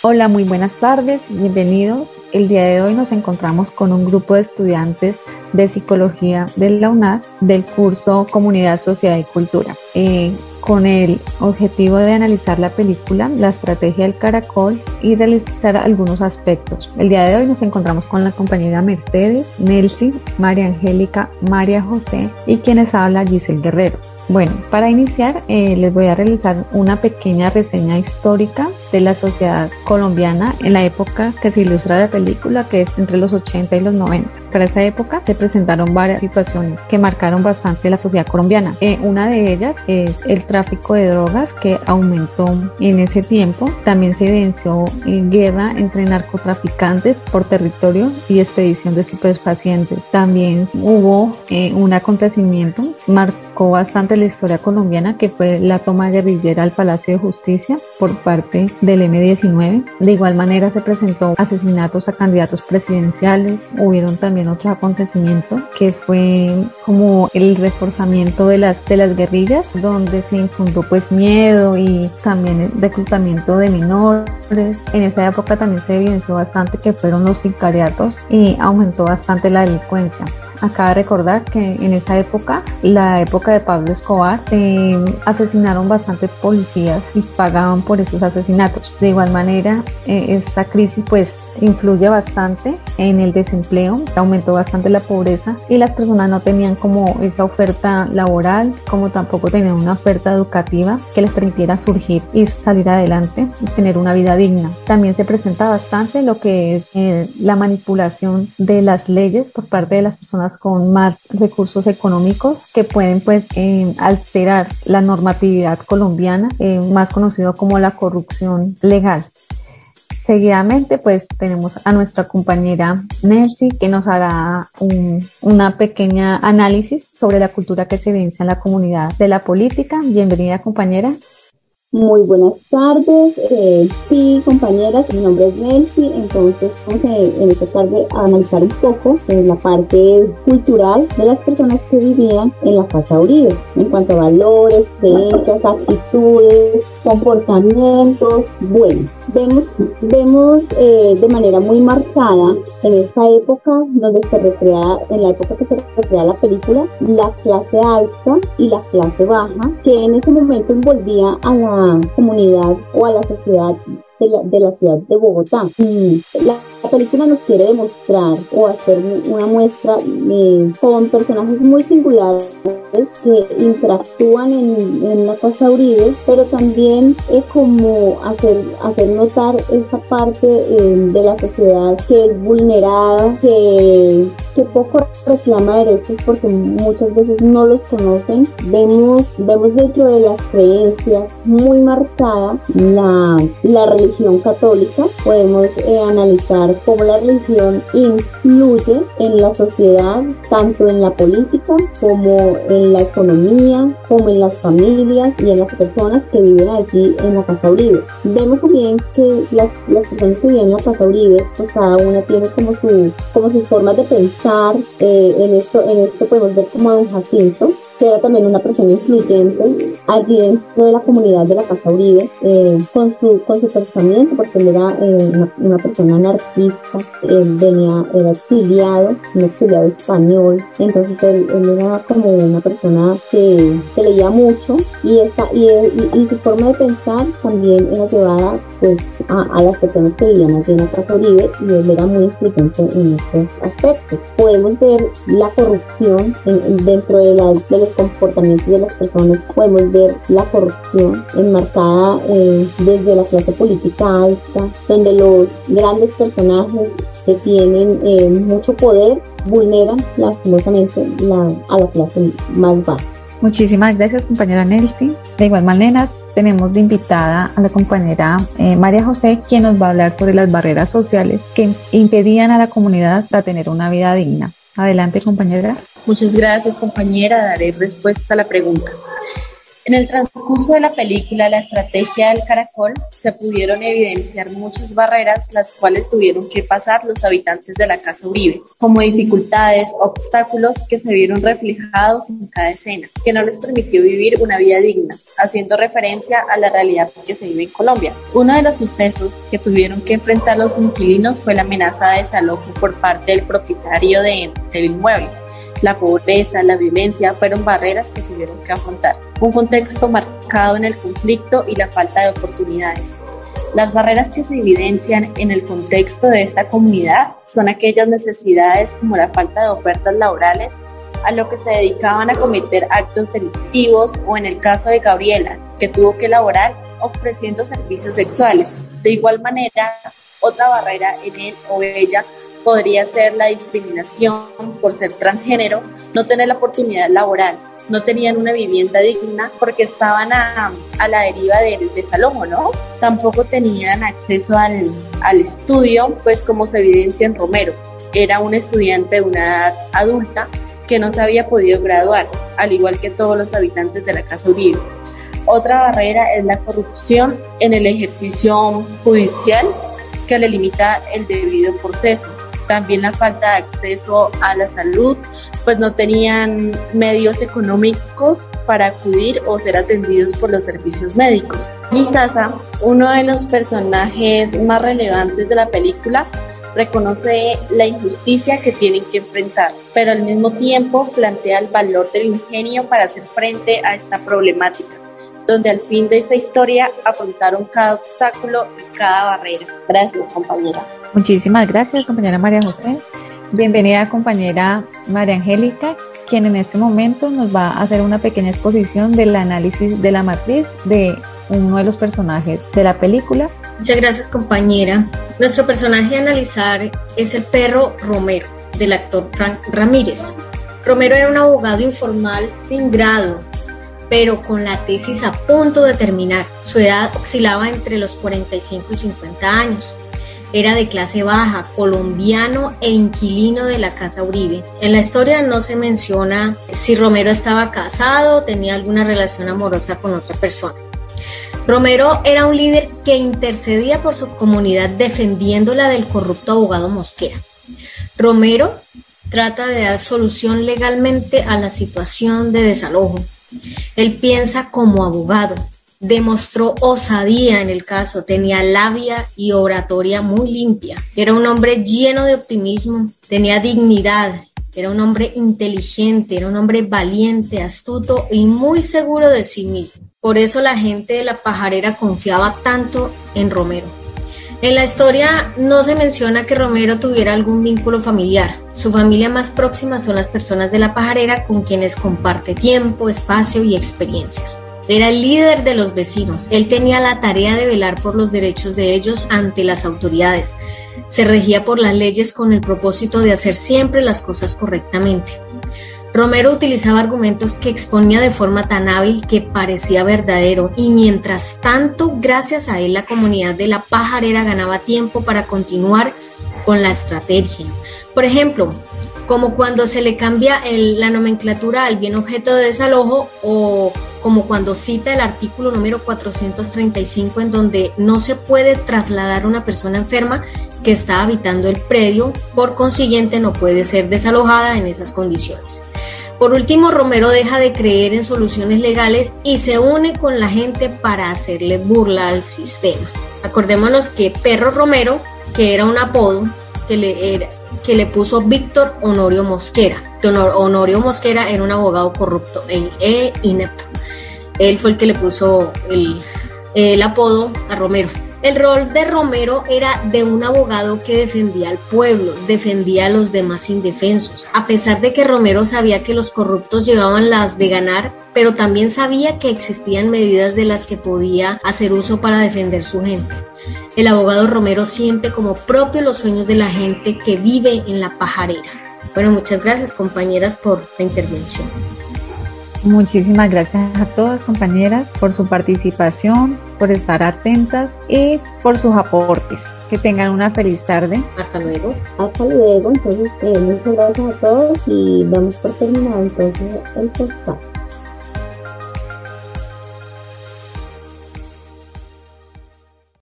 Hola, muy buenas tardes, bienvenidos. El día de hoy nos encontramos con un grupo de estudiantes de Psicología de la UNAD del curso Comunidad, Sociedad y Cultura, con el objetivo de analizar la película La Estrategia del Caracol y realizar algunos aspectos. El día de hoy nos encontramos con la compañera Mercedes, Nelcy, María Angélica, María José y quienes habla Giselle Guerrero. Bueno, para iniciar les voy a realizar una pequeña reseña histórica de la sociedad colombiana en la época que se ilustra la película, que es entre los 80 y los 90. Para esa época se presentaron varias situaciones que marcaron bastante la sociedad colombiana. Una de ellas es el tráfico de drogas, que aumentó en ese tiempo. También se evidenció guerra entre narcotraficantes por territorio y expedición de estupefacientes. También hubo un acontecimiento, marcó bastante la historia colombiana, que fue la toma guerrillera al Palacio de Justicia por parte del M-19. De igual manera se presentó asesinatos a candidatos presidenciales. Hubieron también otro acontecimiento que fue como el reforzamiento de las guerrillas, donde se infundó pues miedo y también el reclutamiento de menores. En esa época también se evidenció bastante que fueron los sicariatos y aumentó bastante la delincuencia. Acaba de recordar que en esa época, la época de Pablo Escobar, asesinaron bastantes policías y pagaban por esos asesinatos. De igual manera, esta crisis pues influye bastante en el desempleo, aumentó bastante la pobreza y las personas no tenían como esa oferta laboral, como tampoco tenían una oferta educativa que les permitiera surgir y salir adelante y tener una vida digna. También se presenta bastante lo que es la manipulación de las leyes por parte de las personas con más recursos económicos, que pueden pues alterar la normatividad colombiana, más conocido como la corrupción legal. Seguidamente pues tenemos a nuestra compañera Nelcy, que nos hará una pequeña análisis sobre la cultura que se evidencia en la comunidad de la política. Bienvenida, compañera. Muy buenas tardes, sí, compañeras, mi nombre es Nelcy. Entonces vamos en esta tarde a analizar un poco la parte cultural de las personas que vivían en la Casa Uribe, en cuanto a valores, creencias, actitudes, comportamientos. Bueno, vemos de manera muy marcada en esta época donde se recrea, en la época que se recrea la película, la clase alta y la clase baja, que en ese momento envolvía a la comunidad o a la sociedad de la ciudad de Bogotá. La película nos quiere demostrar o hacer una muestra con personajes muy singulares que interactúan en la Casa Uribe, pero también es como hacer notar esa parte de la sociedad que es vulnerada, que poco reclama derechos porque muchas veces no los conocen. Vemos dentro de las creencias muy marcada la religión católica. Podemos analizar cómo la religión influye en la sociedad, tanto en la política como en la economía, como en las familias y en las personas que viven allí en la Casa Uribe. Vemos también que las personas que viven en la Casa Uribe, pues cada una tiene como sus formas de pensar. En esto podemos ver como a don Jacinto, que era también una persona influyente allí dentro de la comunidad de la Casa Uribe, con su pensamiento, porque él era una persona anarquista. Era exiliado, un exiliado español. Entonces él era como una persona que leía mucho, y su forma de pensar también era llevada pues a las personas que vivían allí en la Casa Uribe, y él era muy influyente en estos aspectos. Podemos ver la corrupción dentro de los comportamientos de las personas. Podemos ver la corrupción enmarcada desde la clase política alta, donde los grandes personajes que tienen mucho poder vulneran lastimosamente a la clase más baja. Muchísimas gracias, compañera Nelcy. De igual manera, tenemos de invitada a la compañera María José, quien nos va a hablar sobre las barreras sociales que impedían a la comunidad para tener una vida digna. Adelante, compañera. Muchas gracias, compañera. Daré respuesta a la pregunta. En el transcurso de la película La estrategia del caracol se pudieron evidenciar muchas barreras las cuales tuvieron que pasar los habitantes de la Casa Uribe, como dificultades, obstáculos que se vieron reflejados en cada escena, que no les permitió vivir una vida digna, haciendo referencia a la realidad que se vive en Colombia. Uno de los sucesos que tuvieron que enfrentar los inquilinos fue la amenaza de desalojo por parte del propietario del inmueble. La pobreza, la violencia fueron barreras que tuvieron que afrontar. Un contexto marcado en el conflicto y la falta de oportunidades. Las barreras que se evidencian en el contexto de esta comunidad son aquellas necesidades como la falta de ofertas laborales, a lo que se dedicaban a cometer actos delictivos, o en el caso de Gabriela, que tuvo que laborar ofreciendo servicios sexuales. De igual manera, otra barrera en él o ella podría ser la discriminación por ser transgénero, no tener la oportunidad laboral, no tenían una vivienda digna porque estaban a la deriva del desalojo, ¿no? Tampoco tenían acceso al estudio, pues como se evidencia en Romero. Era un estudiante de una edad adulta que no se había podido graduar, al igual que todos los habitantes de la Casa Uribe. Otra barrera es la corrupción en el ejercicio judicial, que le limita el debido proceso. También la falta de acceso a la salud, pues no tenían medios económicos para acudir o ser atendidos por los servicios médicos. Y Sasa, uno de los personajes más relevantes de la película, reconoce la injusticia que tienen que enfrentar, pero al mismo tiempo plantea el valor del ingenio para hacer frente a esta problemática, donde al fin de esta historia afrontaron cada obstáculo y cada barrera. Gracias, compañera. Muchísimas gracias, compañera María José. Bienvenida, compañera María Angélica, quien en este momento nos va a hacer una pequeña exposición del análisis de la matriz de uno de los personajes de la película. Muchas gracias, compañera. Nuestro personaje a analizar es el perro Romero, del actor Frank Ramírez. Romero era un abogado informal sin grado, pero con la tesis a punto de terminar. Su edad oscilaba entre los 45 y 50 años. Era de clase baja, colombiano e inquilino de la Casa Uribe. En la historia no se menciona si Romero estaba casado o tenía alguna relación amorosa con otra persona. Romero era un líder que intercedía por su comunidad defendiéndola del corrupto abogado Mosquera. Romero trata de dar solución legalmente a la situación de desalojo. Él piensa como abogado. Demostró osadía en el caso, tenía labia y oratoria muy limpia. Era un hombre lleno de optimismo, tenía dignidad, era un hombre inteligente, era un hombre valiente, astuto y muy seguro de sí mismo. Por eso la gente de La Pajarera confiaba tanto en Romero. En la historia no se menciona que Romero tuviera algún vínculo familiar. Su familia más próxima son las personas de La Pajarera con quienes comparte tiempo, espacio y experiencias. Era el líder de los vecinos. Él tenía la tarea de velar por los derechos de ellos ante las autoridades. Se regía por las leyes con el propósito de hacer siempre las cosas correctamente. Romero utilizaba argumentos que exponía de forma tan hábil que parecía verdadero, y mientras tanto, gracias a él, la comunidad de La Pajarera ganaba tiempo para continuar con la estrategia. Por ejemplo, como cuando se le cambia la nomenclatura al bien objeto de desalojo, o como cuando cita el artículo número 435, en donde no se puede trasladar una persona enferma que está habitando el predio, por consiguiente no puede ser desalojada en esas condiciones. Por último, Romero deja de creer en soluciones legales y se une con la gente para hacerle burla al sistema. Acordémonos que Perro Romero, que era un apodo que le puso Víctor Honorio Mosquera. Honorio Mosquera era un abogado corrupto e inepto. Él fue el que le puso el apodo a Romero. El rol de Romero era de un abogado que defendía al pueblo, defendía a los demás indefensos. A pesar de que Romero sabía que los corruptos llevaban las de ganar, pero también sabía que existían medidas de las que podía hacer uso para defender su gente. El abogado Romero siente como propio los sueños de la gente que vive en La Pajarera. Bueno, muchas gracias, compañeras, por la intervención. Muchísimas gracias a todas, compañeras, por su participación, por estar atentas y por sus aportes. Que tengan una feliz tarde. Hasta luego. Hasta luego. Entonces, muchas gracias a todos y damos por terminado entonces el podcast.